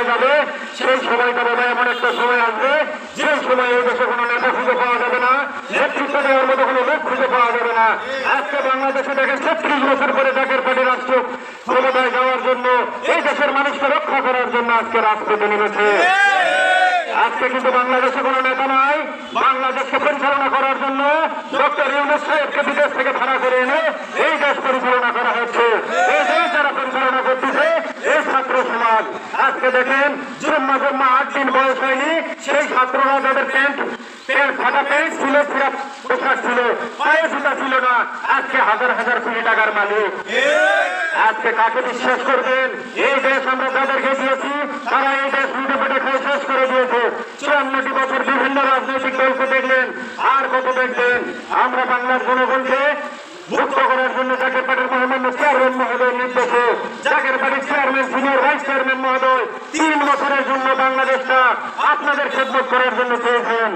যাবে, সেই সময়টা বোধ হয় এমন একটা সময় আসবে যে সময় এই দেশে কোনো নেতা খুঁজে পাওয়া যাবে না, নেতৃত্ব দেওয়ার মতো কোনো লোক খুঁজে পাওয়া যাবে না। আজকে বাংলাদেশে দেখেন ৩৬ বছর পরে জাকের পার্টি রাষ্ট্র ক্ষমতায় যাওয়ার জন্য, এই দেশের মানুষকে রক্ষা করার জন্য আজকে রাজপথে নেমেছে। আজকে কিন্তু বাংলাদেশে কোনো নেতা নাই, বাংলাদেশকে পরিচালনা করার জন্য ডক্টর ইউনূস সাহেবকে বিদেশ থেকে ভাড়া করে এনে এই দেশ পরিচালনা করা হচ্ছে। এই দেশ যারা পরিচালনা করতেছে এই ছাত্র সমাজ। আজকে দেখেন জন্মা ৮ দিন বয়স হয়নি সেই ছাত্ররা যাদের ফাটা প্যান্ট ছিল, ফিরা পোশাক ছিল, পায়ে জুতা ছিল না, আজকে হাজার হাজার কোটি টাকার মালিক। আজকে কাকে বিশ্বাস করবেন? এই দেশ আমরা যাদেরকে দিয়েছি তারা এই দেশ লুটে পেটে খেয়ে শেষ করে দিয়েছে। ৫৪টি বছর বিভিন্ন রাজনৈতিক দলকে দেখলেন, আর কত দেখবেন। আমরা বাংলার জনগণকে মুক্ত করার জন্য জাকের পার্টির মহামান্য চেয়ারম্যান মহোদয় নির্দেশে জাকের পার্টির চেয়ারম্যান সিনিয়র ভাইস চেয়ারম্যান মহোদয় ৩ বছরের জন্য বাংলাদেশটা আপনাদের খেদমত করার জন্য চেয়েছেন।